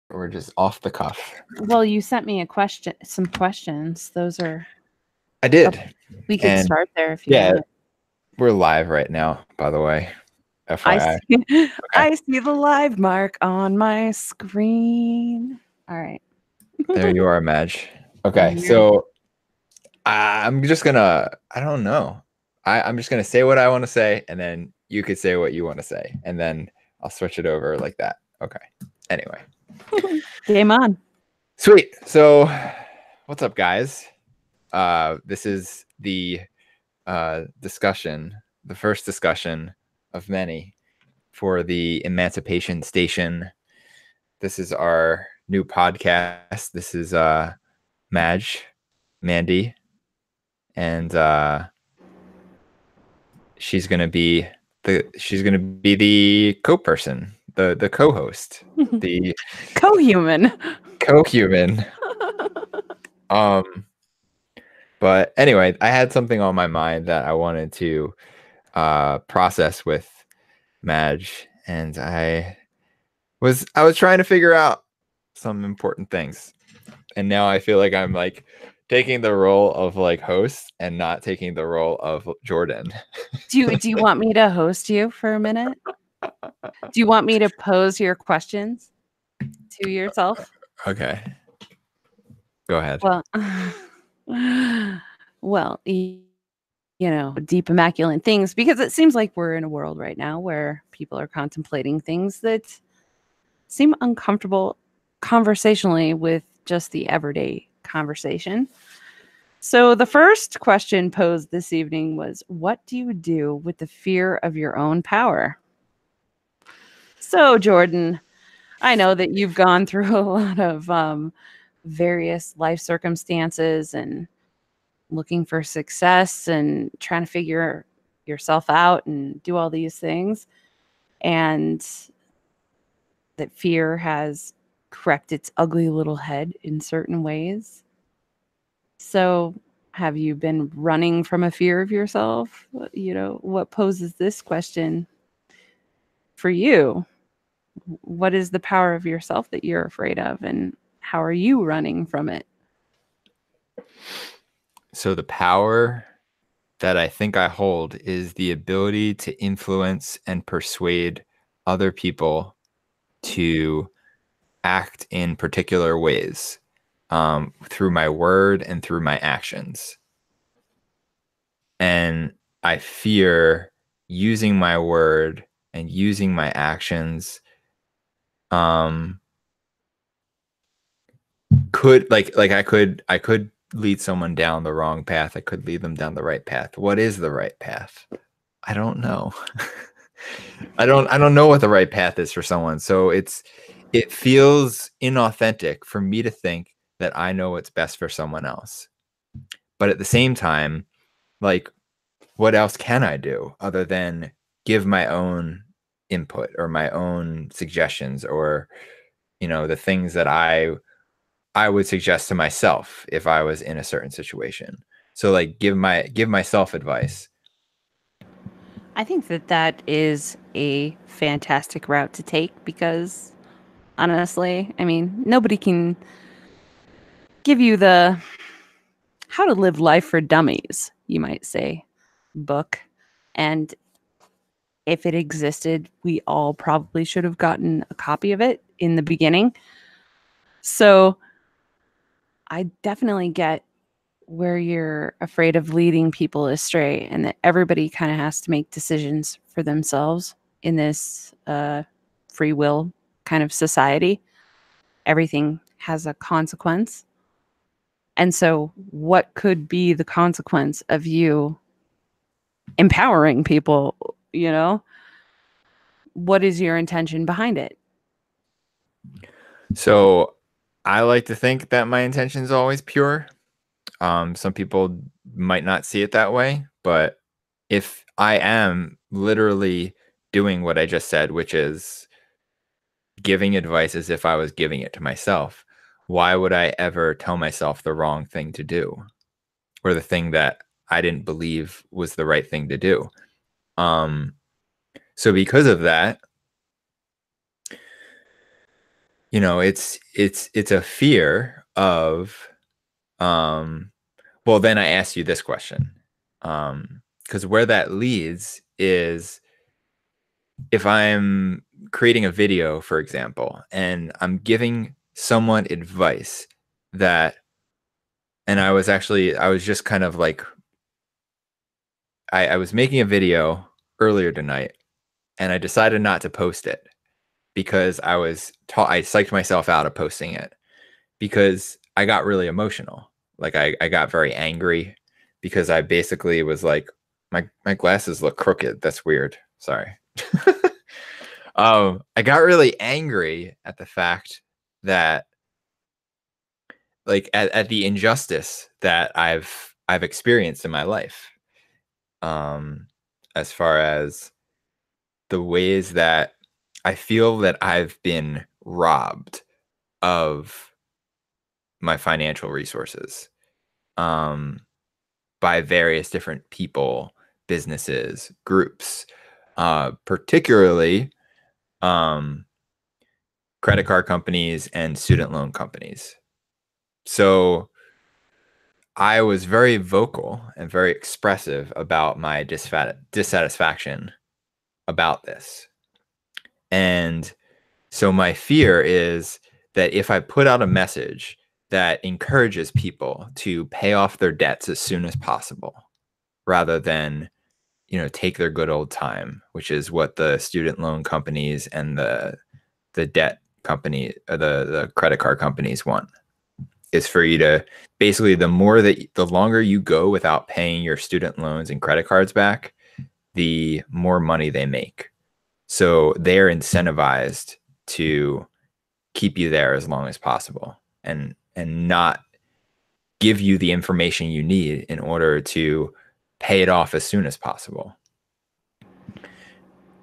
or just off the cuff? Well, you sent me some questions. Those are. I did. We could And start there if you yeah, want. we're live right now, by the way. I FYI. see. Okay. I see the live mark on my screen. All right. There you are, Madge. Okay, I'm here. so I'm just gonna, I don't know. I'm just gonna say what I want to say, and then you could say what you want to say, and then I'll switch it over like that. Okay. Anyway. Game on. Sweet. So what's up, guys? This is the discussion, the first discussion of many for the Emancipation Station. This is our new podcast. This is Madge, Mandy, and she's gonna be the co-person, the co-host, the Co-human. co-human. But anyway, I had something on my mind that I wanted to process with Madge, and I was trying to figure out some important things, and now I feel like I'm like taking the role of like host and not taking the role of Jordan. Do you want me to host you for a minute? Do you want me to pose your questions to yourself? Okay, go ahead. Well, well, deep immaculate things, because it seems like we're in a world right now where people are contemplating things that seem uncomfortable conversationally with just the everyday conversation. So the first question posed this evening was, what do you do with the fear of your own power? So, Jordan, I know that you've gone through a lot of various life circumstances and looking for success and trying to figure yourself out and do all these things. And that fear has crept its ugly little head in certain ways. So, have you been running from a fear of yourself? What poses this question for you? What is the power of yourself that you're afraid of, and how are you running from it? So the power that I think I hold is the ability to influence and persuade other people to act in particular ways, through my word and through my actions. And I fear using my word and using my actions could I could lead someone down the wrong path. I could lead them down the right path. What is the right path? I don't know. I don't know what the right path is for someone. So it feels inauthentic for me to think that I know what's best for someone else. But at the same time, like, what else can I do other than give my own input or my own suggestions, or the things that I would suggest to myself if I was in a certain situation. So like give myself advice. I think that is a fantastic route to take, because honestly, I mean, nobody can give you the how to live life for dummies, you might say, book. And if it existed, we all probably should have gotten a copy of it in the beginning. So I definitely get where you're afraid of leading people astray, and that everybody kind of has to make decisions for themselves in this free will kind of society. Everything has a consequence. And so, what could be the consequence of you empowering people? What is your intention behind it? So I like to think that my intention is always pure. Some people might not see it that way, but if I am literally doing what I just said, which is giving advice as if I was giving it to myself, why would I ever tell myself the wrong thing to do, or the thing that I didn't believe was the right thing to do? So because of that, it's a fear of, um well, then I asked you this question. Because where that leads is, if I'm creating a video, for example, and I'm giving someone advice that, and I was just kind of like, I was making a video earlier tonight, and I decided not to post it because I psyched myself out of posting it because I got really emotional. Like I got very angry because I basically was like, my glasses look crooked. That's weird. Sorry. I got really angry at the fact that, like, at the injustice that I've experienced in my life. Um, as far as the ways that I feel that I've been robbed of my financial resources, um, by various different people, businesses, groups, particularly, um, credit card companies and student loan companies. So I was very vocal and very expressive about my dissatisfaction about this. And so my fear is that if I put out a message that encourages people to pay off their debts as soon as possible, rather than, take their good old time, which is what the student loan companies and the debt company, the credit card companies want, is for you to basically, the longer you go without paying your student loans and credit cards back, the more money they make. So they're incentivized to keep you there as long as possible, and not give you the information you need in order to pay it off as soon as possible.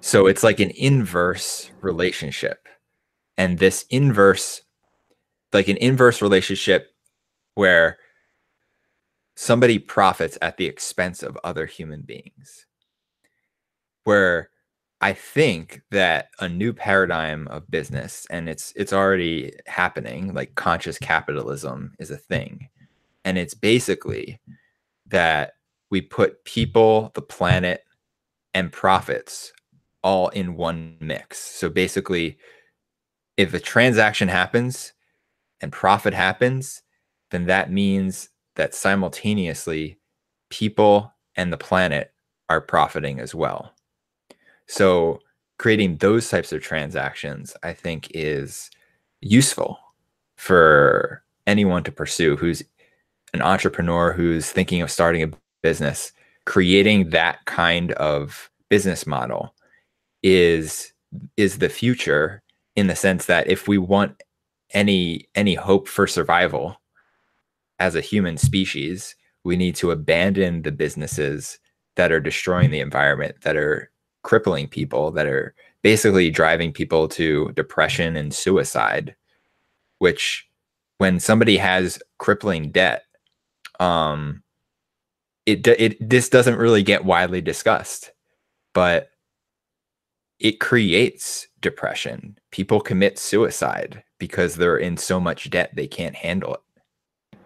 So it's like an inverse relationship. And this inverse, like an inverse relationship where somebody profits at the expense of other human beings. Where I think that a new paradigm of business, and it's already happening, like conscious capitalism is a thing. And it's basically that we put people, the planet, and profits all in one mix. So basically, if a transaction happens and profit happens, then that means that simultaneously people and the planet are profiting as well. So creating those types of transactions, I think, is useful for anyone to pursue who's an entrepreneur, who's thinking of starting a business. Creating that kind of business model is the future, in the sense that if we want any hope for survival as a human species, we need to abandon the businesses that are destroying the environment, that are crippling people, that are basically driving people to depression and suicide. Which, when somebody has crippling debt, um, this doesn't really get widely discussed, but it creates depression. People commit suicide because they're in so much debt they can't handle it.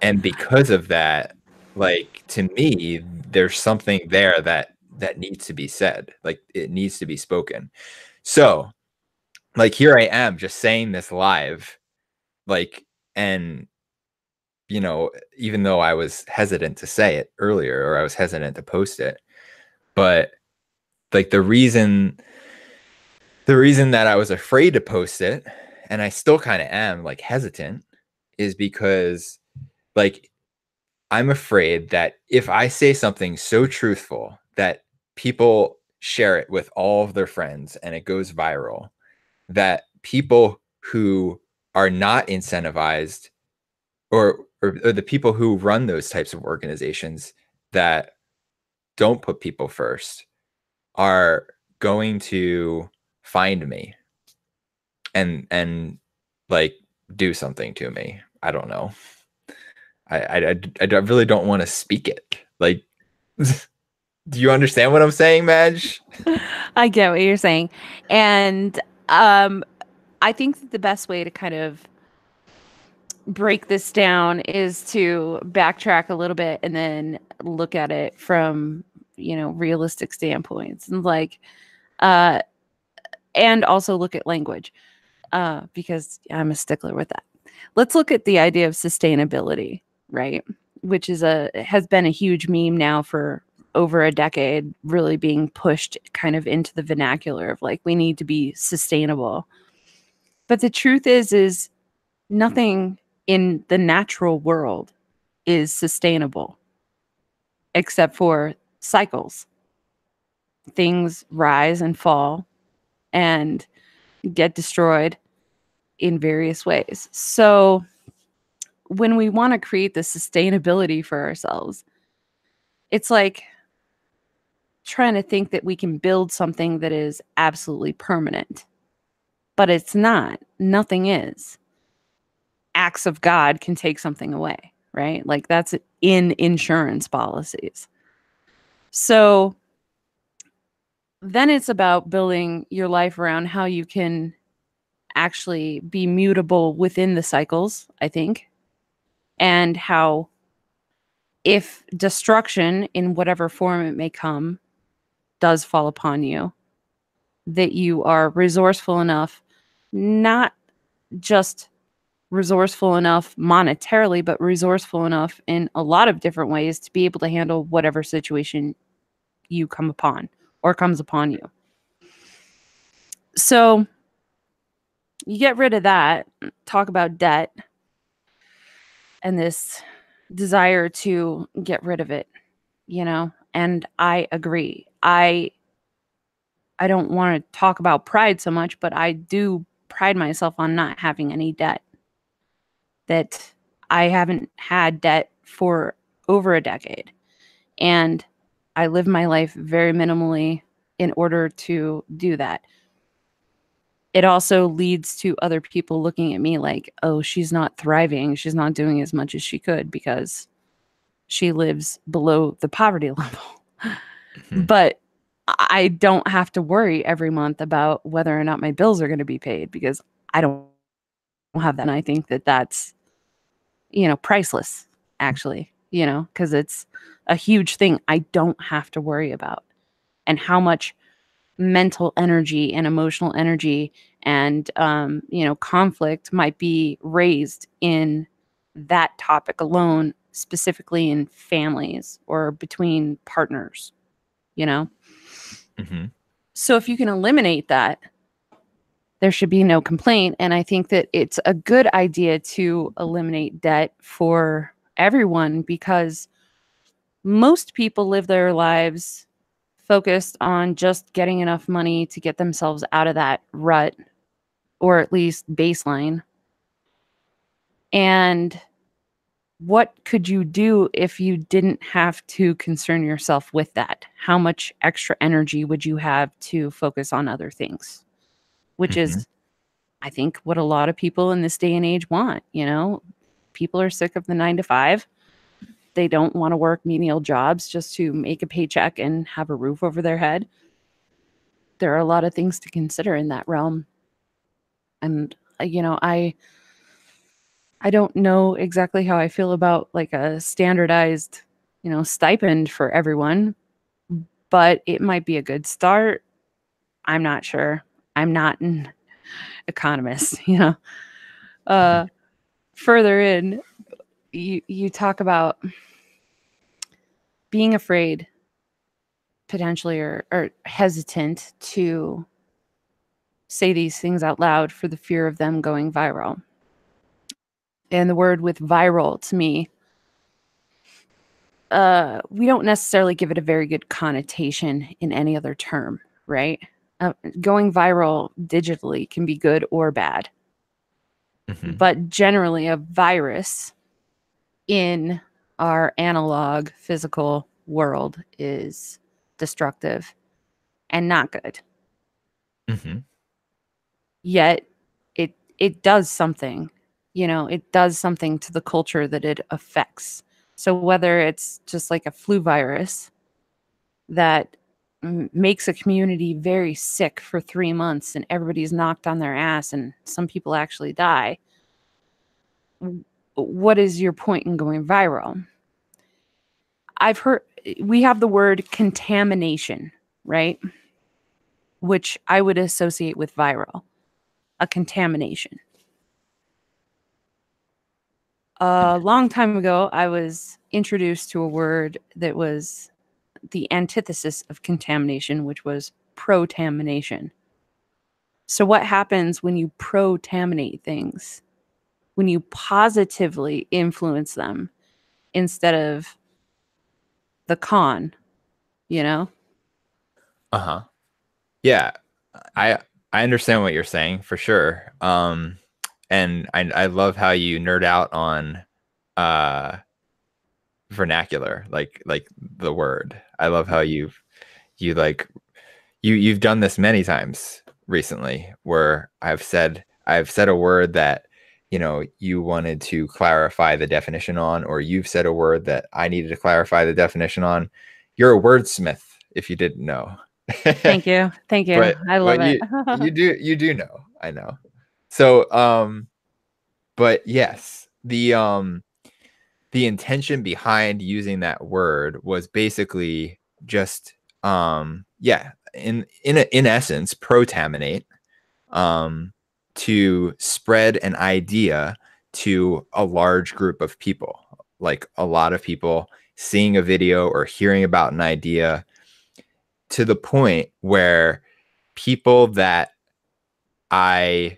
And because of that, like, to me, there's something there that needs to be said. Like, it needs to be spoken. So, like, here I am just saying this live, like, and even though I was hesitant to say it earlier, or I was hesitant to post it, but like the reason that I was afraid to post it, and I still kind of am, like, hesitant, is because, like, I'm afraid that if I say something so truthful that people share it with all of their friends and it goes viral, that people who are not incentivized, or the people who run those types of organizations that don't put people first, are going to find me and like do something to me. I don't know. I really don't want to speak it. Like, Do you understand what I'm saying, Madge? I get what you're saying. And um, I think that the best way to kind of break this down is to backtrack a little bit and then look at it from, realistic standpoints. And uh, and also look at language, because I'm a stickler with that. Let's look at the idea of sustainability, right? Which has been a huge meme now for over a decade, really being pushed kind of into the vernacular of like, we need to be sustainable. But the truth is nothing in the natural world is sustainable except for cycles. Things rise and fall and get destroyed in various ways. So when we want to create the sustainability for ourselves, it's like trying to think that we can build something that is absolutely permanent, but it's not. Nothing is. Acts of God can take something away, right? Like that's in insurance policies. So then it's about building your life around how you can actually be mutable within the cycles, I think, and how if destruction in whatever form it may come does fall upon you, that you are resourceful enough, not just resourceful enough monetarily, but resourceful enough in a lot of different ways to be able to handle whatever situation you come upon or comes upon you. So you get rid of that, talk about debt and this desire to get rid of it, and I agree. I don't want to talk about pride so much, but I do pride myself on not having any debt. That I haven't had debt for over a decade. And I live my life very minimally in order to do that. It also leads to other people looking at me like, oh, she's not thriving. She's not doing as much as she could because she lives below the poverty level. Mm-hmm. But I don't have to worry every month about whether or not my bills are going to be paid because I don't have that. And I think that that's, priceless, actually, because it's a huge thing I don't have to worry about. And how much mental energy and emotional energy and, conflict might be raised in that topic alone, specifically in families or between partners, you know? Mm-hmm. So if you can eliminate that, there should be no complaint. And I think that it's a good idea to eliminate debt for everyone because most people live their lives focused on just getting enough money to get themselves out of that rut or at least baseline. And what could you do if you didn't have to concern yourself with that? How much extra energy would you have to focus on other things? Which Mm-hmm. is, I think, what a lot of people in this day and age want. People are sick of the 9 to 5. They don't want to work menial jobs just to make a paycheck and have a roof over their head. There are a lot of things to consider in that realm. And, I don't know exactly how I feel about like a standardized, stipend for everyone, but it might be a good start. I'm not sure. I'm not an economist, Mm-hmm. Uh, further in, you talk about being afraid potentially or hesitant to say these things out loud for the fear of them going viral. And the word with viral to me, we don't necessarily give it a very good connotation in any other term, right? Going viral digitally can be good or bad, Mm-hmm. but generally a virus in our analog physical world is destructive and not good. Mm-hmm. Yet it does something. It does something to the culture that it affects. So whether it's just like a flu virus that makes a community very sick for 3 months and everybody's knocked on their ass and some people actually die, what is your point in going viral? I've heard we have the word contamination, right? Which I would associate with viral, a contamination. A long time ago, I was introduced to a word that was the antithesis of contamination, which was protamination. So, what happens when you protaminate things? When you positively influence them instead of the con, you know? Uh-huh. Yeah, I I understand what you're saying for sure. And I love how you nerd out on uh vernacular, like the word. I love how you like you've done this many times recently where I've said a word that you wanted to clarify the definition on, or you've said a word that I needed to clarify the definition on. You're a wordsmith if you didn't know. Thank you. Thank you. but I love but it. you do know. I know. So but yes, the intention behind using that word was basically just yeah, in essence protaminate, um to spread an idea to a large group of people, like a lot of people seeing a video or hearing about an idea, to the point where people that I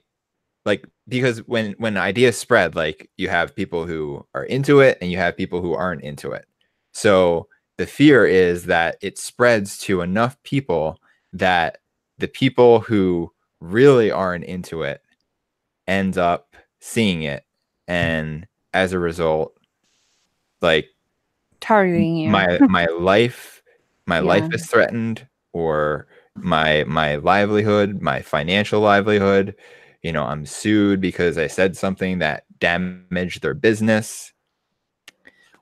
like, because when ideas spread, like you have people who are into it and you have people who aren't into it. So the fear is that it spreads to enough people that the people who really aren't into it end up seeing it, and as a result, like Targeting you. my life Yeah. is threatened, or my livelihood, my financial livelihood. I'm sued because I said something that damaged their business,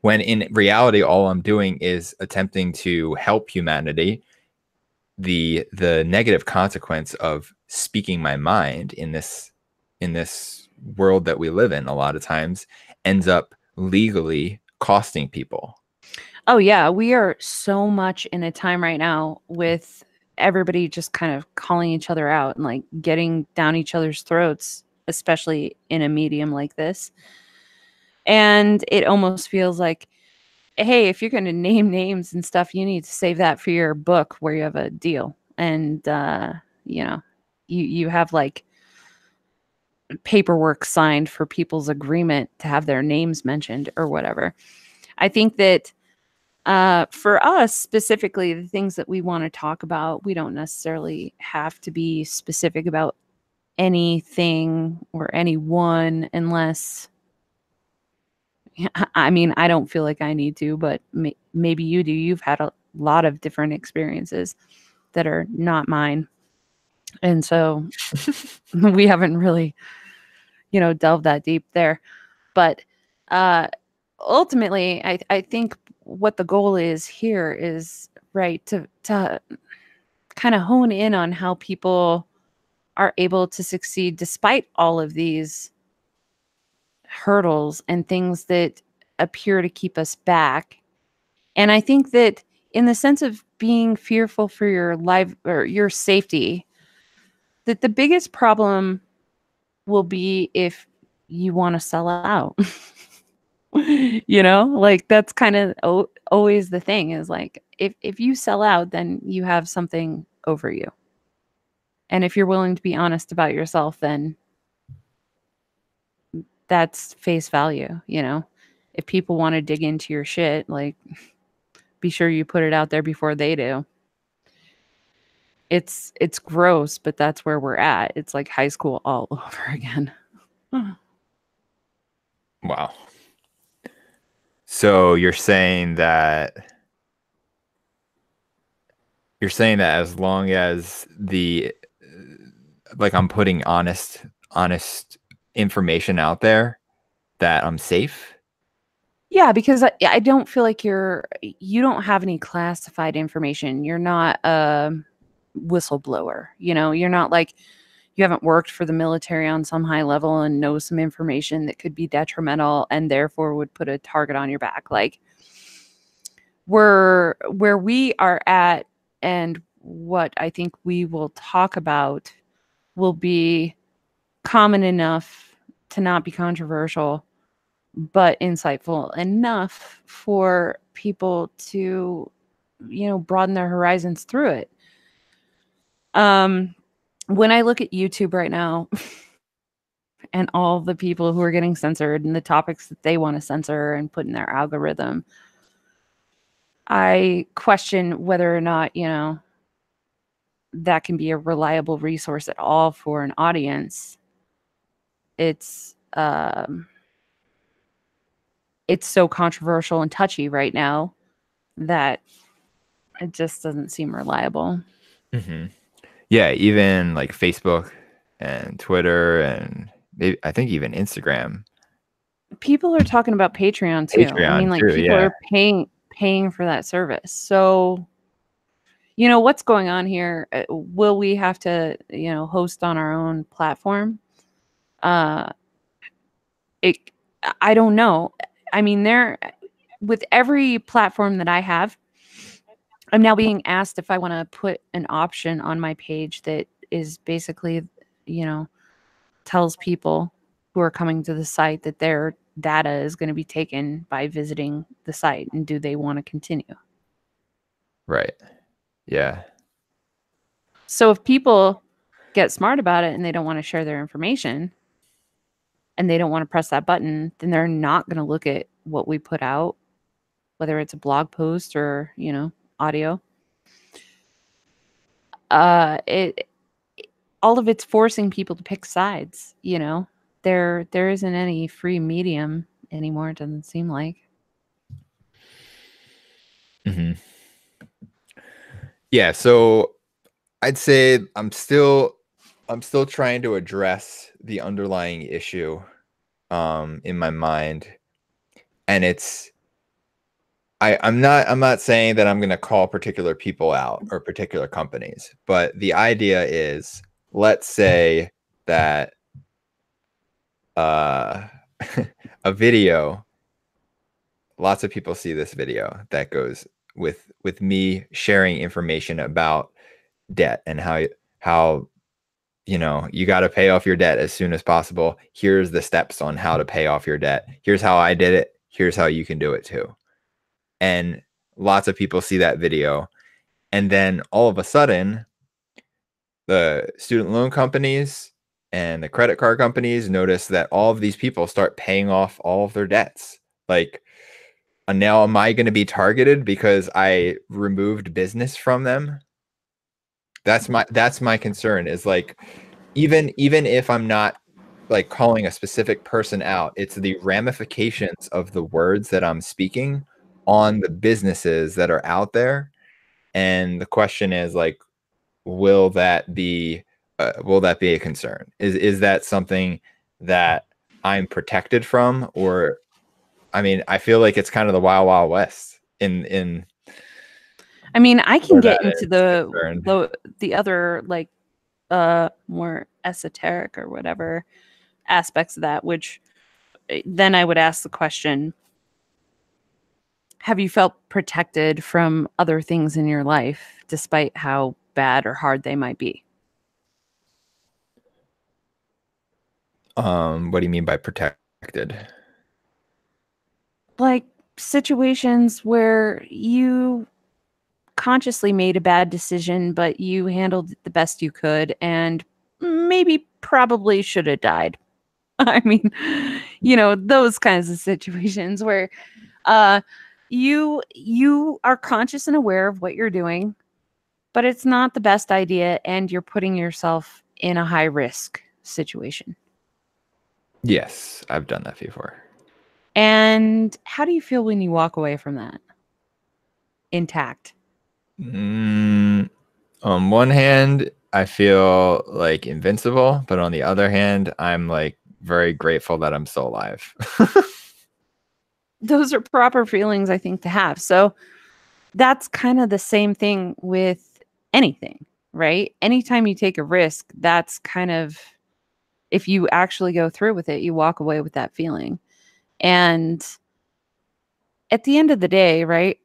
when in reality all I'm doing is attempting to help humanity. The negative consequence of speaking my mind in this world that we live in a lot of times ends up legally costing people. Oh, yeah. We are so much in a time right now with everybody just kind of calling each other out and like getting down each other's throats, especially in a medium like this. And it almost feels like, hey, if you're going to name names and stuff, you need to save that for your book where you have a deal. And, you know, you have like paperwork signed for people's agreement to have their names mentioned or whatever. I think that for us specifically, the things that we want to talk about, we don't necessarily have to be specific about anything or anyone unless, I mean, I don't feel like I need to, but maybe you do. You've had a lot of different experiences that are not mine. And so we haven't really, delved that deep there. But uh, ultimately, I think what the goal is here is right to kind of hone in on how people are able to succeed despite all of these hurdles and things that appear to keep us back. And I think that in the sense of being fearful for your life or your safety, that the biggest problem will be if you want to sell out. Like that's kind of always the thing is like if you sell out, then you have something over you. And if you're willing to be honest about yourself, then that's face value. If people want to dig into your shit, like be sure you put it out there before they do. It's gross, but that's where we're at. It's like high school all over again. Wow. So you're saying that as long as like I'm putting honest information out there, that I'm safe? Yeah, because I don't feel like you don't have any classified information. You're not a whistleblower. You're not like you haven't worked for the military on some high level and know some information that could be detrimental and therefore would put a target on your back. Like where we are at and what I think we will talk about will be common enough to not be controversial, but insightful enough for people to, broaden their horizons through it. When I look at YouTube right now and all the people who are getting censored and the topics that they want to censor and put in their algorithm, I question whether or not, that can be a reliable resource at all for an audience. It's so controversial and touchy right now that it just doesn't seem reliable. Mm-hmm. Yeah, even like Facebook and Twitter and I think even Instagram. People are talking about Patreon too. I Patreon mean, like too, people yeah. are paying for that service. So, what's going on here? Will we have to, host on our own platform? Uh, it. I don't know. I mean, with every platform that I have, I'm now being asked if I want to put an option on my page that is basically, you know, tells people who are coming to the site that their data is going to be taken by visiting the site and do they want to continue. Right. Yeah. So if people get smart about it and they don't want to share their information and they don't want to press that button, then they're not going to look at what we put out, whether it's a blog post or, audio. It all of it's forcing people to pick sides, There isn't any free medium anymore, it doesn't seem like. Mm-hmm. Yeah, so I'd say I'm still trying to address the underlying issue in my mind. And I'm not saying that I'm gonna call particular people out or particular companies, but the idea is, let's say that uh a video, lots of people see this video that goes with me sharing information about debt and how you got to pay off your debt as soon as possible. Here's the steps on how to pay off your debt. Here's how I did it. Here's how you can do it too. And lots of people see that video. And then all of a sudden, the student loan companies and the credit card companies notice that all of these people start paying off all of their debts. Like, and now am I going to be targeted because I removed business from them? That's my concern, is like, even if I'm not like calling a specific person out, it's the ramifications of the words that I'm speaking on the businesses that are out there. And the question is like, will that be a concern? Is that something that I'm protected from? Or I mean, I feel like it's kind of the wild wild west in I mean, I can where that get into is concerned. the other like more esoteric or whatever aspects of that, which then I would ask the question, have you felt protected from other things in your life despite how bad or hard they might be? What do you mean by protected? Like situations where you consciously made a bad decision, but you handled it the best you could and maybe probably should have died. I mean, those kinds of situations where uh you are conscious and aware of what you're doing, but it's not the best idea and you're putting yourself in a high risk situation. Yes, I've done that before. And how do you feel when you walk away from that intact? Mm, on one hand, I feel like invincible, but on the other hand, I'm like very grateful that I'm still alive. those are proper feelings, I think, to have. So that's kind of the same thing with anything, right? Anytime you take a risk, that's kind of, if you actually go through with it, you walk away with that feeling. And at the end of the day, right?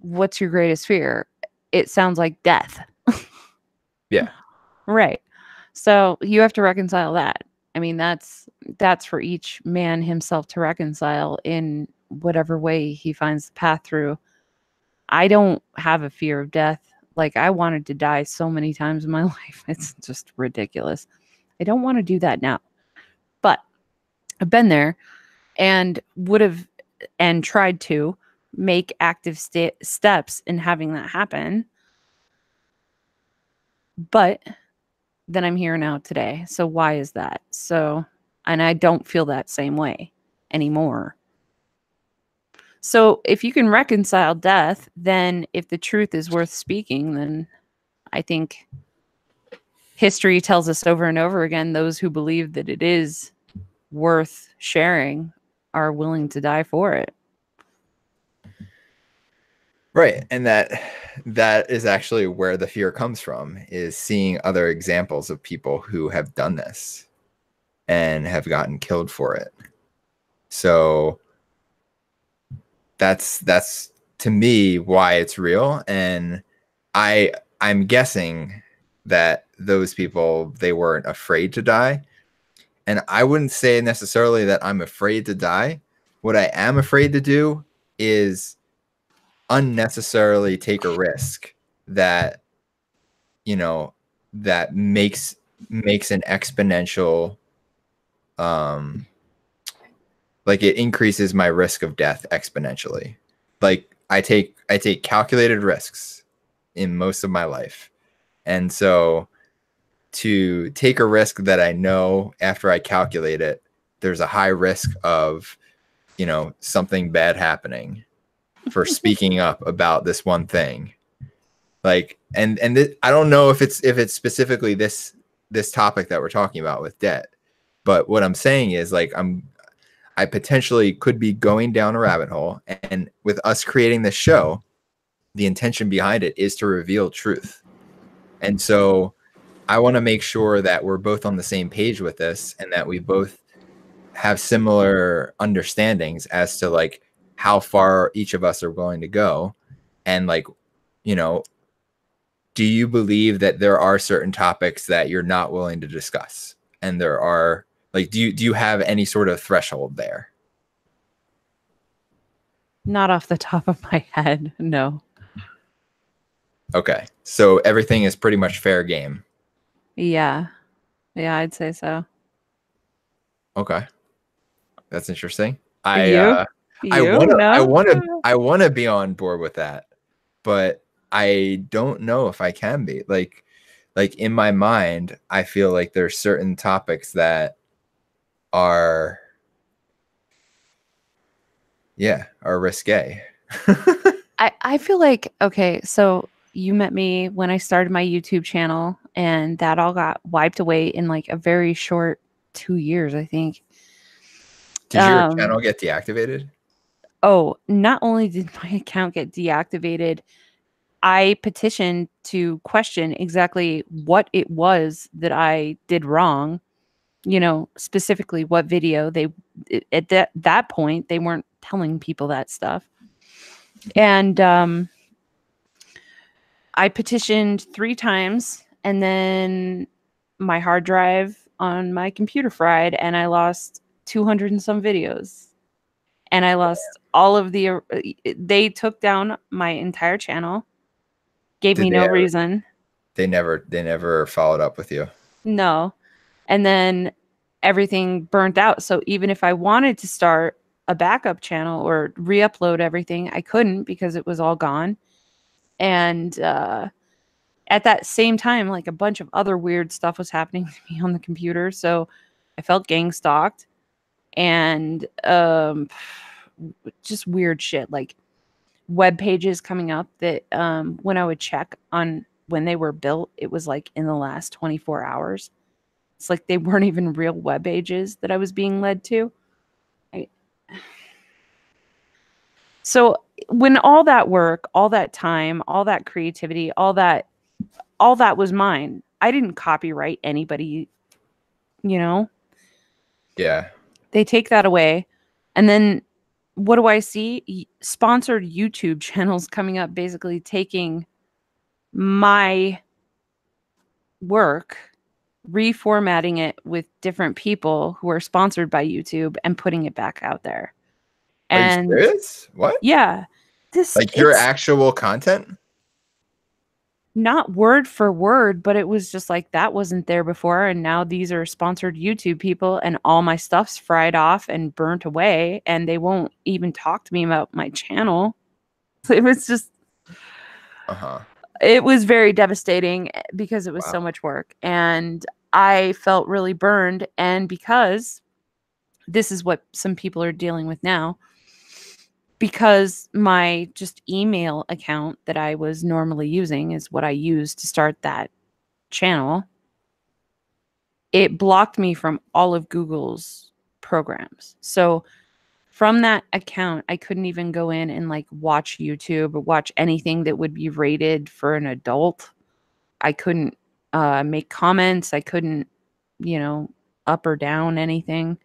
What's your greatest fear? It sounds like death. Yeah. Right. So you have to reconcile that. I mean, that's for each man himself to reconcile in whatever way he finds the path through. I don't have a fear of death. Like, I wanted to die so many times in my life. It's just ridiculous. I don't want to do that now. But I've been there and would have and tried to make active steps in having that happen. But then I'm here now today. So why is that? So, and I don't feel that same way anymore. So if you can reconcile death, then if the truth is worth speaking, then I think history tells us over and over again, those who believe that it is worth sharing are willing to die for it. Right. And that is actually where the fear comes from, is seeing other examples of people who have done this and have gotten killed for it. So that's to me why it's real. And I'm guessing that those people, they weren't afraid to die. And I wouldn't say necessarily that I'm afraid to die. What I am afraid to do is unnecessarily take a risk that, you know, that makes an exponential, like it increases my risk of death exponentially. Like I take calculated risks in most of my life. And so to take a risk that I know after I calculate it, there's a high risk of, you know, something bad happening for speaking up about this one thing. Like, and I don't know if it's specifically this topic that we're talking about with debt, but what I'm saying is, like, I potentially could be going down a rabbit hole, and with us creating this show, the intention behind it is to reveal truth. And so I want to make sure that we're both on the same page with this, and that we both have similar understandings as to, like, how far each of us are willing to go. And, like, you know, do you believe that there are certain topics that you're not willing to discuss? And there are, like, do you have any sort of threshold there? Not off the top of my head, no. Okay. So everything is pretty much fair game. Yeah. Yeah, I'd say so. Okay. That's interesting. You? I You? want to No? I want to be on board with that, but I don't know if I can be. Like in my mind, I feel like there's certain topics that are, yeah, are risque. I feel like, okay, so you met me when I started my YouTube channel, and that all got wiped away in like a very short 2 years, I think. Did your channel get deactivated? Oh, not only did my account get deactivated, I petitioned to question exactly what it was that I did wrong. You know, specifically what video at that point they weren't telling people that stuff. And I petitioned 3 times, and then my hard drive on my computer fried, and I lost 200 and some videos. And I lost all of the they took down my entire channel, gave Did me no reason. they never followed up with you? No. And then everything burnt out. So even if I wanted to start a backup channel or re-upload everything, I couldn't because it was all gone. And at that same time, like a bunch of other weird stuff was happening to me on the computer. So I felt gang stalked, and just weird shit, like web pages coming up that when I would check on when they were built, it was like in the last 24 hours. It's like they weren't even real web pages that I was being led to. I, So when all that work, all that time, all that creativity, all that was mine. I didn't copyright anybody, you know. Yeah. They take that away. And then what do I see? Sponsored YouTube channels coming up basically taking my work, reformatting it with different people who are sponsored by YouTube and putting it back out there. Are you And serious? What? yeah, this Like your it's actual content? not word for word, but it was just like that wasn't there before. And now these are sponsored YouTube people, and all my stuff's fried off and burnt away, and they won't even talk to me about my channel. It was just, Uh-huh. it was very devastating because it was so Wow. much work. And I felt really burned. And because this is what some people are dealing with now, because my just email account that I was normally using is what I used to start that channel, it blocked me from all of Google's programs. So from that account, I couldn't even go in and like watch YouTube or watch anything that would be rated for an adult. I couldn't make comments. I couldn't, you know, up or down anything.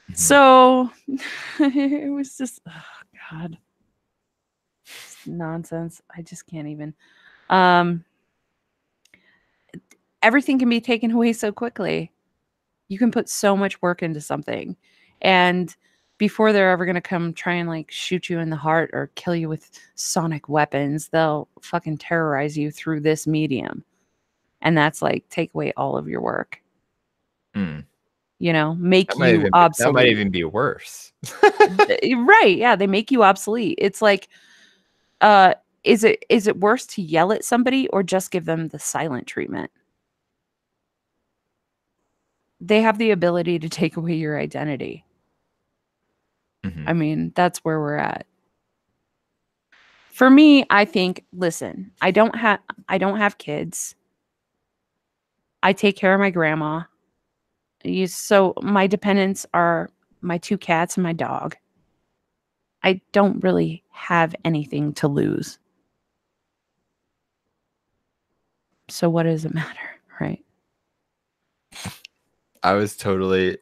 Mhm. So it was just, oh God, it's nonsense. I just can't even. Um, Everything can be taken away so quickly. You can put so much work into something, and before they're ever going to come try and like shoot you in the heart or kill you with sonic weapons, they'll fucking terrorize you through this medium, and that's like take away all of your work, Hmm. you know, make you That might obsolete. even be worse. Right, yeah, they make you obsolete. It's like uh is it worse to yell at somebody or just give them the silent treatment? They have the ability to take away your identity. Mhm. I mean, that's where we're at. For me, I think, listen, I don't have kids. I take care of my grandma. So my dependents are my two cats and my dog. I don't really have anything to lose. So what does it matter, right? I was totally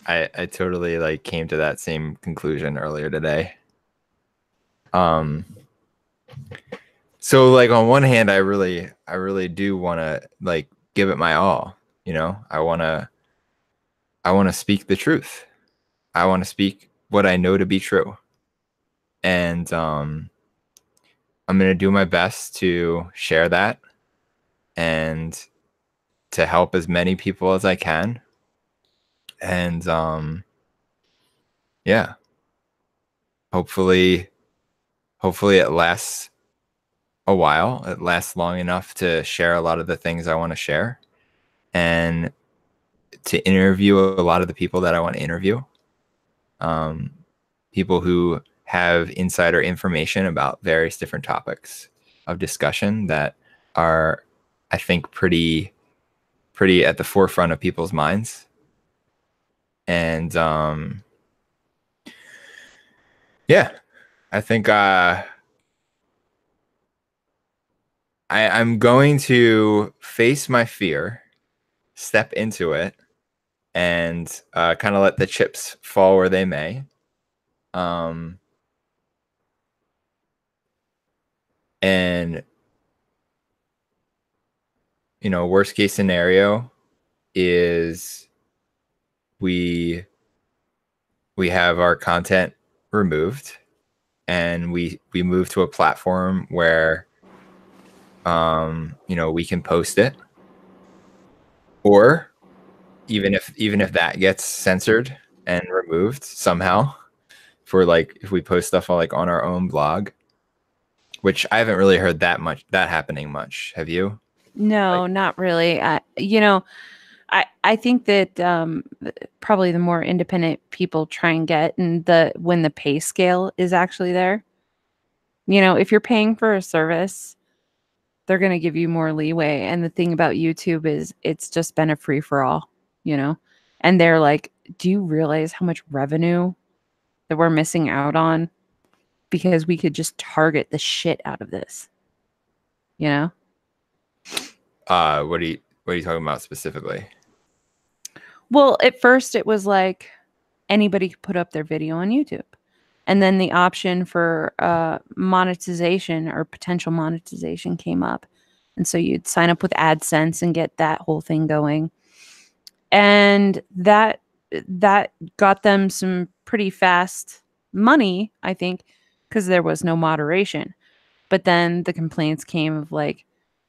I totally like came to that same conclusion earlier today. Um so like on one hand I really do want to like give it my all, you know? I want to speak the truth. I want to speak what I know to be true. And I'm going to do my best to share that and to help as many people as I can. And yeah, hopefully hopefully it lasts a while. It lasts long enough to share a lot of the things I want to share and to interview a lot of the people that I want to interview. Um, People who have insider information about various different topics of discussion that are, I think, pretty at the forefront of people's minds. And yeah, I think I'm going to face my fear, step into it, and kind of let the chips fall where they may. Um, and worst case scenario is we we have our content removed and we move to a platform where we can post it, or even if that gets censored and removed somehow, for like if we post stuff on our own blog, which I haven't really heard that happening much. Have you? Like, No, not really. I think that probably the more independent people try and get, and the when the pay scale is actually there. If you're paying for a service, they're going to give you more leeway. And the thing about YouTube is it's just been a free for all, you know? And they're like, do you realize how much revenue that we're missing out on because we could just target the shit out of this. You know? What are you talking about specifically? Well, at first it was like anybody could put up their video on YouTube. And then the option for monetization or potential monetization came up. And so you'd sign up with AdSense and get that whole thing going. And that got them some pretty fast money, I think, because there was no moderation. But then the complaints came of like,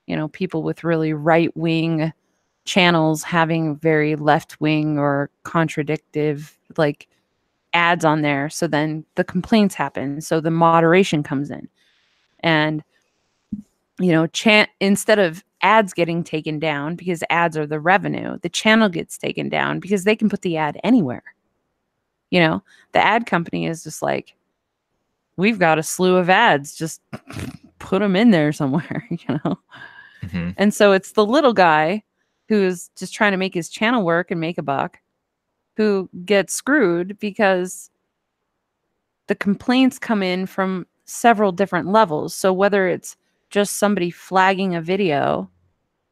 you know, people with really right-wing channels having very left-wing or contradictive like ads on there. So then the complaints happen. So the moderation comes in. And, you know, instead of ads getting taken down because ads are the revenue, the channel gets taken down because they can put the ad anywhere. You know, the ad company is just like, we've got a slew of ads, just put them in there somewhere, you know? Mm-hmm. And so it's the little guy who's just trying to make his channel work and make a buck who gets screwed because the complaints come in from several different levels. So whether it's just somebody flagging a video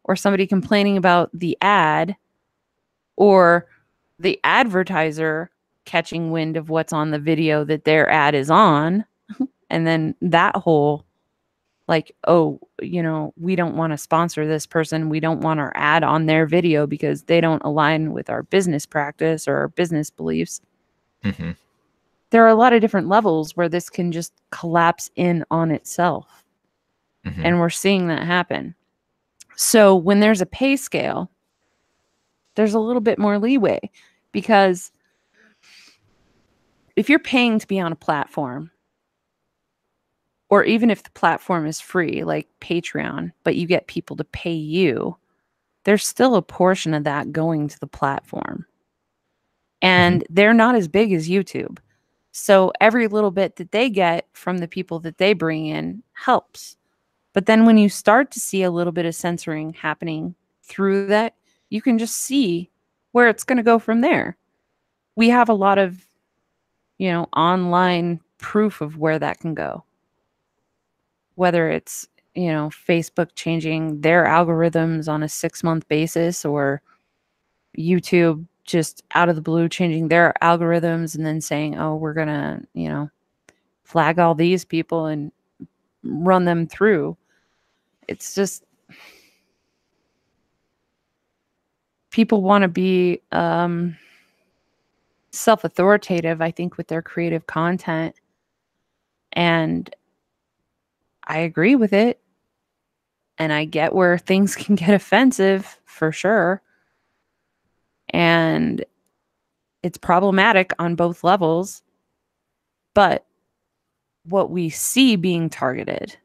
or somebody complaining about the ad or the advertiser catching wind of what's on the video that their ad is on, and then that whole like, oh, you know, we don't want to sponsor this person. We don't want our ad on their video because they don't align with our business practice or our business beliefs. Mm-hmm. There are a lot of different levels where this can just collapse in on itself. Mm-hmm. And we're seeing that happen. So when there's a pay scale, there's a little bit more leeway because if you're paying to be on a platform, or even if the platform is free, like Patreon, but you get people to pay you, there's still a portion of that going to the platform. And they're not as big as YouTube. So every little bit that they get from the people that they bring in helps. But then when you start to see a little bit of censoring happening through that, you can just see where it's going to go from there. We have a lot of, you know, online proof of where that can go. Whether it's, you know, Facebook changing their algorithms on a 6-month basis or YouTube just out of the blue changing their algorithms and then saying, oh, we're going to, you know, flag all these people and run them through. It's just people want to be self-authoritative, I think, with their creative content. And I agree with it. And I get where things can get offensive for sure. And it's problematic on both levels. But what we see being targeted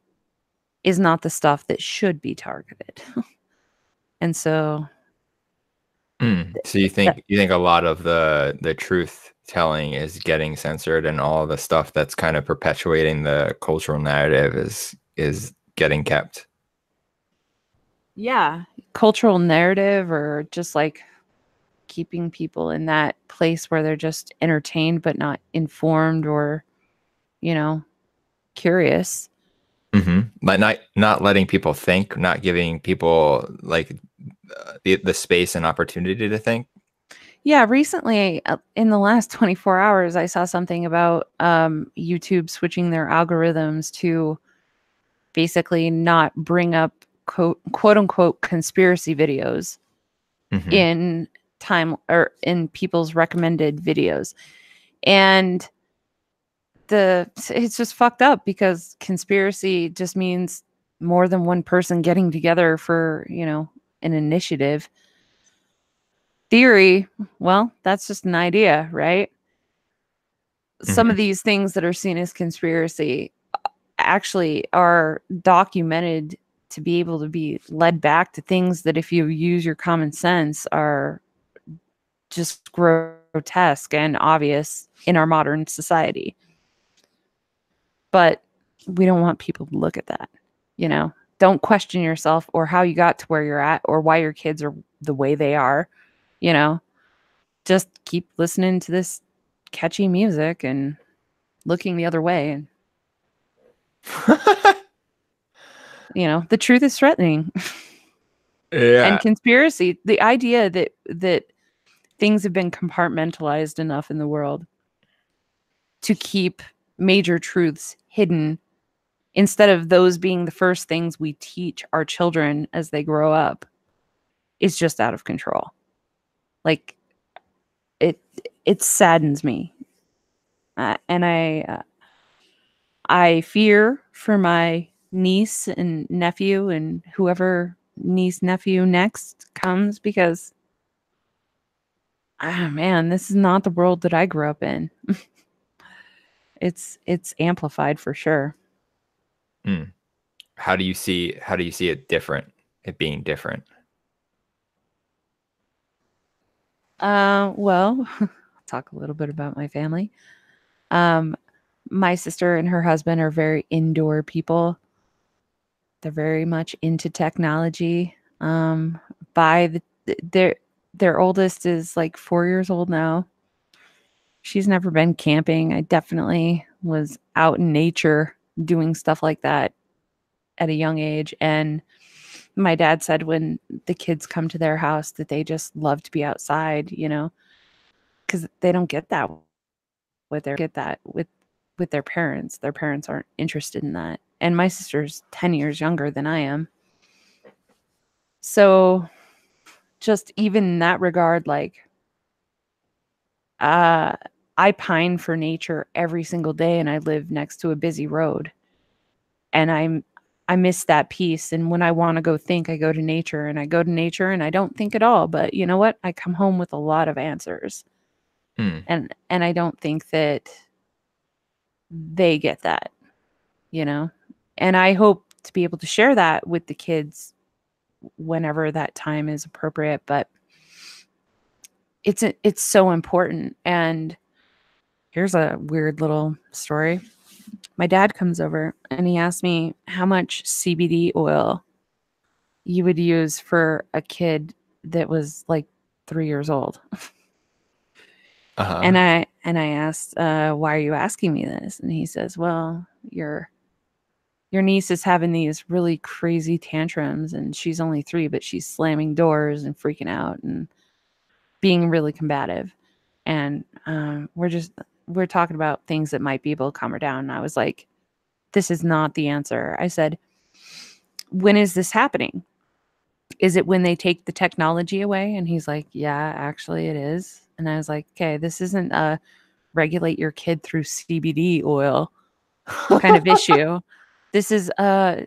is not the stuff that should be targeted. And so So you think a lot of the truth telling is getting censored, and all the stuff that's kind of perpetuating the cultural narrative is getting kept? yeah, cultural narrative or just like keeping people in that place where they're just entertained but not informed or, you know, curious. Like not letting people think, not giving people like the space and opportunity to think. Yeah, recently in the last 24 hours, I saw something about YouTube switching their algorithms to basically not bring up quote unquote conspiracy videos in time or in people's recommended videos. And it's just fucked up because conspiracy just means more than one person getting together for, you know, an initiative. Theory, well, that's just an idea, right? Some of these things that are seen as conspiracy actually are documented to be able to be led back to things that if you use your common sense are just grotesque and obvious in our modern society. But we don't want people to look at that, you know? Don't question yourself or how you got to where you're at or why your kids are the way they are, you know? Just keep listening to this catchy music and looking the other way. And, the truth is threatening. Yeah. And conspiracy, the idea that things have been compartmentalized enough in the world to keep major truths hidden instead of those being the first things we teach our children as they grow up is just out of control. Like it saddens me. And I fear for my niece and nephew and whoever niece nephew next comes, because man, this is not the world that I grew up in. It's amplified for sure. Mm. How do you see it different? It being different. Well, I'll talk a little bit about my family. Um, my sister and her husband are very indoor people. They're very much into technology. By their oldest is like 4 years old now. She's never been camping. I definitely was out in nature doing stuff like that at a young age. And my dad said when the kids come to their house that they just love to be outside, because they don't get that with their parents. Their parents aren't interested in that. And my sister's 10 years younger than I am. So just even in that regard, like uh I pine for nature every single day, and I live next to a busy road. And I miss that peace. And when I want to go think, I go to nature, and I go to nature and I don't think at all. But you know what? I come home with a lot of answers. Mm. And I don't think that they get that, you know? And I hope to be able to share that with the kids whenever that time is appropriate. But it's so important. And here's a weird little story. My dad comes over and he asked me how much CBD oil you would use for a kid that was like 3 years old. Uh-huh. And I asked, why are you asking me this? And he says, well, your niece is having these really crazy tantrums, and she's only 3, but she's slamming doors and freaking out and being really combative. And we're talking about things that might be able to calm her down. And I was like, this is not the answer. I said, when is this happening? Is it when they take the technology away? And he's like, yeah, actually it is. And I was like, okay, this isn't a regulate your kid through CBD oil kind of issue. This is a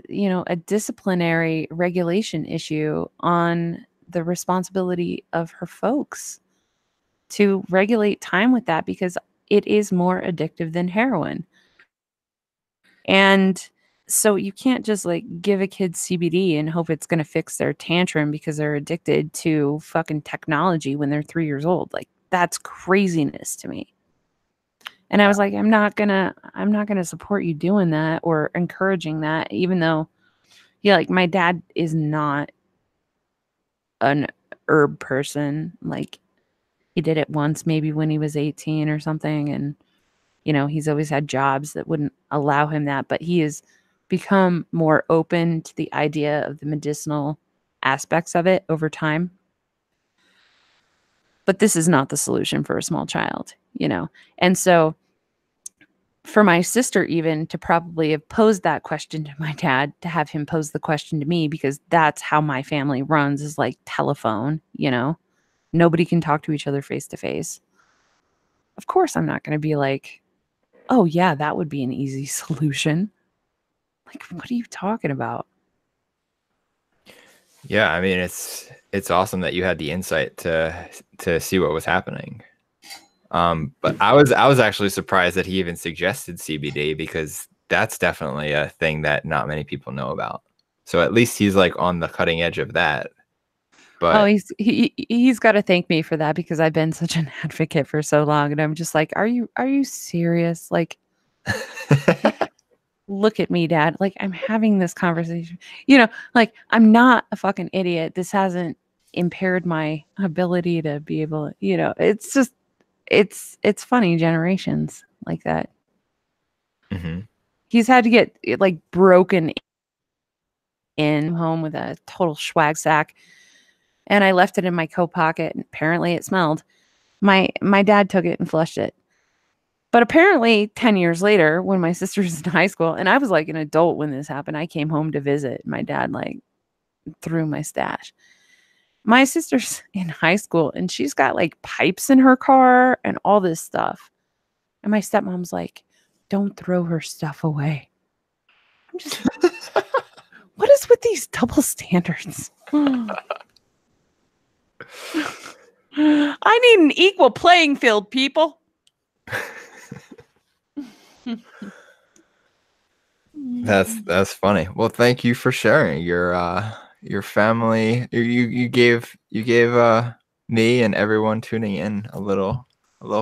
disciplinary regulation issue on the responsibility of her folks to regulate time with that, because it is more addictive than heroin. And so you can't just like give a kid CBD and hope it's going to fix their tantrum because they're addicted to fucking technology when they're 3 years old. Like that's craziness to me. And I was like, I'm not going to support you doing that or encouraging that, even though like my dad is not an herb person. Like he did it once maybe when he was 18 or something, and he's always had jobs that wouldn't allow him that, but he has become more open to the idea of the medicinal aspects of it over time. But this is not the solution for a small child. And so for my sister even to probably have posed that question to my dad, to have him pose the question to me, because that's how my family runs, is like telephone. Nobody can talk to each other face to face. Of course, I'm not going to be like, oh yeah, that would be an easy solution. Like, what are you talking about? Yeah, I mean it's awesome that you had the insight to see what was happening. But I was actually surprised that he even suggested CBD, because that's definitely a thing that not many people know about. So at least he's like on the cutting edge of that. Oh, But he's got to thank me for that, because I've been such an advocate for so long, and I'm just like, are you serious? Like, look at me, Dad. Like, I'm having this conversation. Like, I'm not a fucking idiot. This hasn't impaired my ability to be able. It's just it's funny generations like that. Hmm. He's had to get like broken in home with a total swag sack, and I left it in my coat pocket, and apparently it smelled. My dad took it and flushed it. But apparently 10 years later, when my sister was in high school, and I was like an adult when this happened, I came home to visit. My dad like threw my stash. My sister's in high school and she's got like pipes in her car and all this stuff. And my stepmom's like, don't throw her stuff away. I'm just, what is with these double standards? I need an equal playing field, people. That's funny. Well, thank you for sharing your family. You gave me and everyone tuning in a little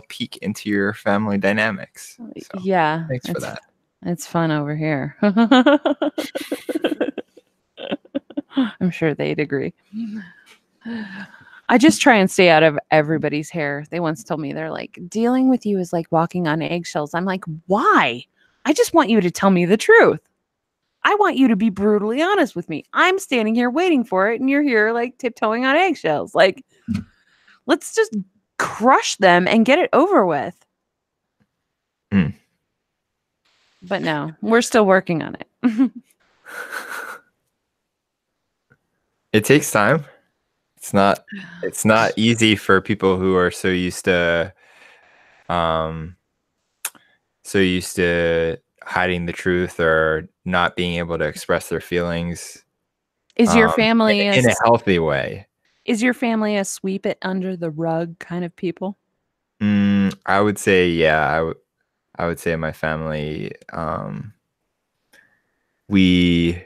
peek into your family dynamics. So Yeah, thanks for that. it's fun over here. I'm sure they'd agree. I just try and stay out of everybody's hair. They once told me, they're like, dealing with you is like walking on eggshells. I'm like, why? I just want you to tell me the truth. I want you to be brutally honest with me. I'm standing here waiting for it, and you're here like tiptoeing on eggshells. Like, let's just crush them and get it over with. Mm. But no, we're still working on it. It takes time. It's not easy for people who are um so used to hiding the truth or not being able to express their feelings Is your um family in a healthy way. a sweep it under the rug kind of people? I would say, yeah, I would say my family, we,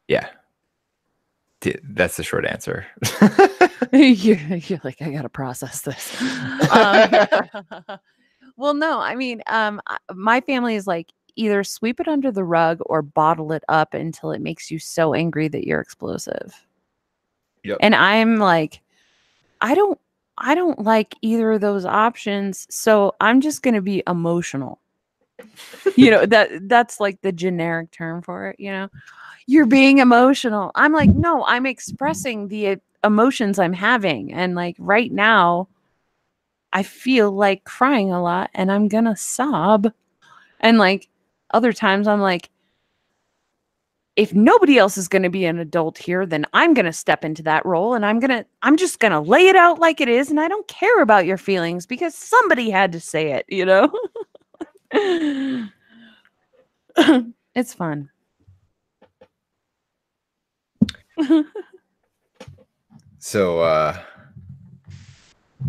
yeah, that's the short answer. You're like, I gotta process this. Well, no, I mean, my family is like either sweep it under the rug or bottle it up until it makes you so angry that you're explosive. Yep. And I'm like, I don't, I don't like either of those options, so I'm just gonna be emotional. That's like the generic term for it. You're being emotional. I'm like, no, I'm expressing the emotions I'm having, and like right now I feel like crying a lot and I'm gonna sob. And like other times I'm like, if nobody else is going to be an adult here, then I'm going to step into that role, and I'm just going to lay it out like it is, and I don't care about your feelings because somebody had to say it. It's fun. So,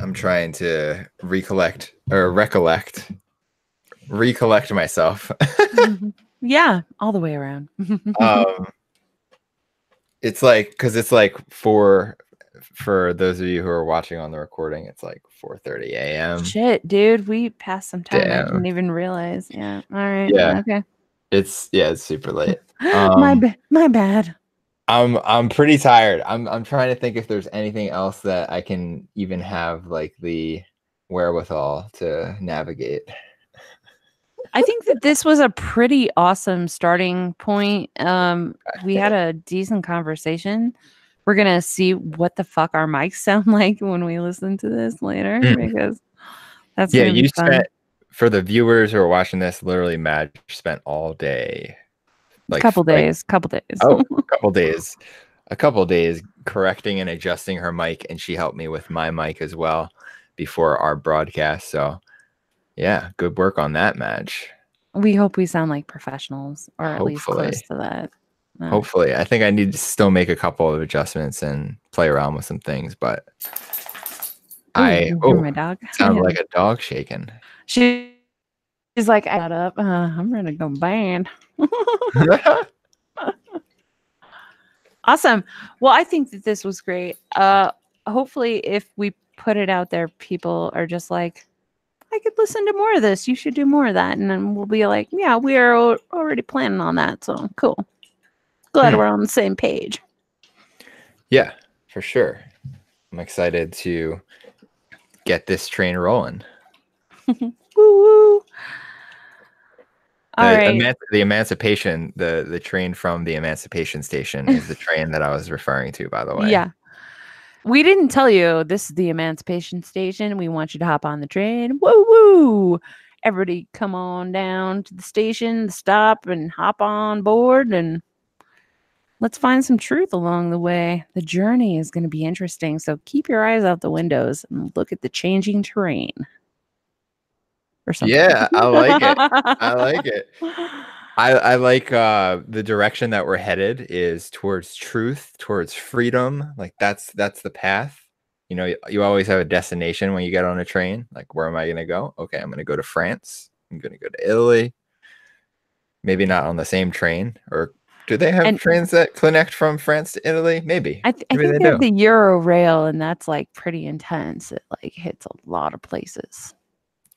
I'm trying to recollect myself. Yeah, all the way around. Um, it's like, because it's like for those of you who are watching on the recording, it's like 4:30 a.m. Shit, dude, we passed some time. I Damn. didn't even realize. Yeah. All right. Yeah, Okay. it's super late. My bad. I'm pretty tired. I'm trying to think if there's anything else that I can even have like the wherewithal to navigate. I think that this was a pretty awesome starting point. We had a decent conversation. We're gonna see what the fuck our mics sound like when we listen to this later, because that's Yeah, gonna be you fun. spent, for the viewers who are watching this, literally Madge spent all day, Couple like days, couple days. oh, a couple days correcting and adjusting her mic, and she helped me with my mic as well before our broadcast. So yeah, good work on that, Madge. We hope we sound like professionals, or at least close Hopefully. to that. Hopefully. I think I need to still make a couple of adjustments and play around with some things, but You hear my dog? sounds like a dog shaking. She's like, I got up. I'm ready to go band. Awesome. Well, I think that this was great. Hopefully, if we put it out there, people are just like, I could listen to more of this. You should do more of that. And then we'll be like, yeah, we are already planning on that. So cool. Glad we're on the same page. Yeah, for sure. I'm excited to get this train rolling. Woo woo. All right. The Emancipation, the train from the Emancipation Station is the train that I was referring to, by the way. Yeah. We didn't tell you this is the Emancipation Station. We want you to hop on the train. Woo woo. Everybody come on down to the station, the stop, and hop on board, and let's find some truth along the way. The journey is going to be interesting, so keep your eyes out the windows and look at the changing terrain or something. Yeah, I like it. I like it. I like the direction that we're headed is towards truth, towards freedom. Like that's the path. You know, you always have a destination when you get on a train. Like, where am I going to go? Okay, I'm going to go to France. I'm going to go to Italy. Maybe not on the same train. Or do they have And trains that connect from France to Italy? Maybe. I Maybe think they they have do. the Euro rail, and that's like pretty intense. It like hits a lot of places.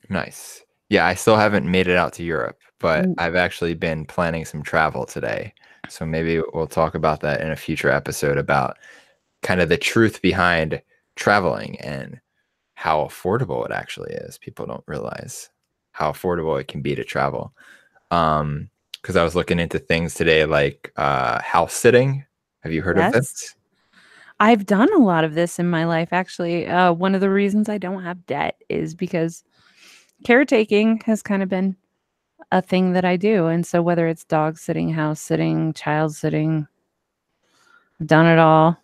Nice. Yeah, I still haven't made it out to Europe, but Mm, I've actually been planning some travel today. So maybe we'll talk about that in a future episode about kind of the truth behind traveling and how affordable it actually is. People don't realize how affordable it can be to travel. Because I was looking into things today like house sitting. Have you heard of Yes. this? I've done a lot of this in my life, actually. One of the reasons I don't have debt is because caretaking has kind of been a thing that I do. And so, whether it's dog sitting, house sitting, child sitting, I've done it all.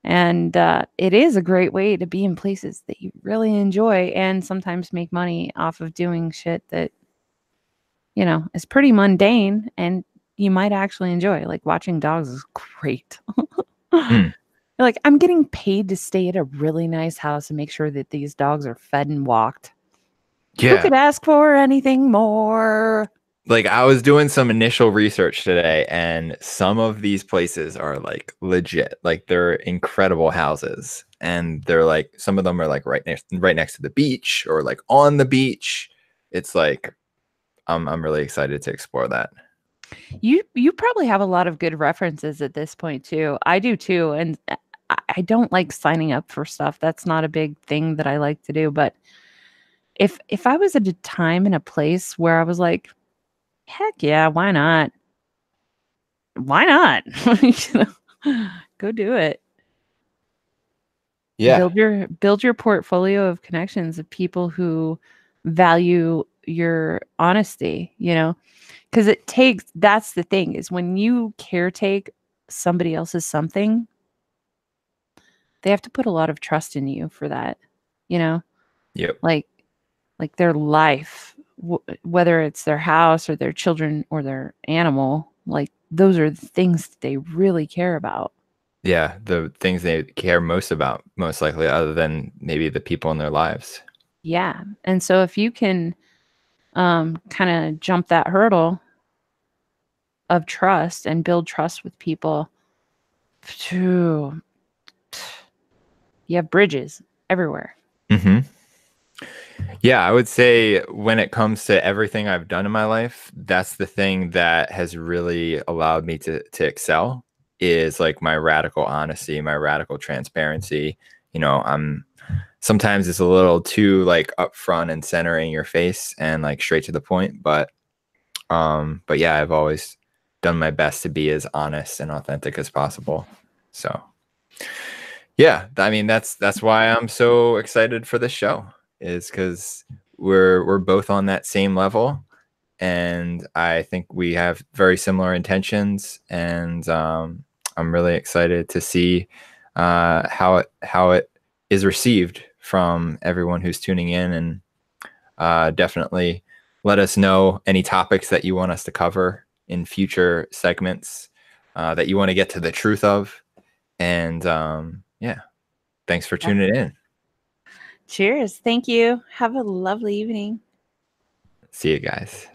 And it is a great way to be in places that you really enjoy and sometimes make money off of doing shit that, is pretty mundane and you might actually enjoy. Like watching dogs is great. Mm, Like, I'm getting paid to stay at a really nice house and make sure that these dogs are fed and walked. Who yeah. could ask for anything more? Like, I was doing some initial research today, and some of these places are like legit. Like, they're incredible houses, and they're like, some of them are like right next to the beach or like on the beach. It's like I'm really excited to explore that. You probably have a lot of good references at this point too. I do too, and I don't like signing up for stuff. That's not a big thing that I like to do. But if I was at a time and a place where I was like, heck yeah, why not? Why not? You go do it. Yeah. Build your portfolio of connections of people who value your honesty, because that's the thing is when you caretake somebody else's something, they have to put a lot of trust in you for that, you know, Yep. like their life, whether it's their house or their children or their animal, like those are the things that they really care about. Yeah. The things they care most about, most likely, other than maybe the people in their lives. Yeah. And so if you can kind of jump that hurdle of trust and build trust with people, phew, you have bridges everywhere. Hmm. Yeah, I would say when it comes to everything I've done in my life, that's the thing that has really allowed me to excel is like my radical honesty, my radical transparency. You know, I'm sometimes it's a little too like upfront and centering your face and like straight to the point, but yeah, I've always done my best to be as honest and authentic as possible. So, yeah, I mean that's why I'm so excited for this show is because we're both on that same level, and I think we have very similar intentions, and I'm really excited to see how it is received from everyone who's tuning in, and definitely let us know any topics that you want us to cover in future segments that you want to get to the truth of, and yeah. Thanks for Yeah. tuning in. Cheers. Thank you. Have a lovely evening. See you guys.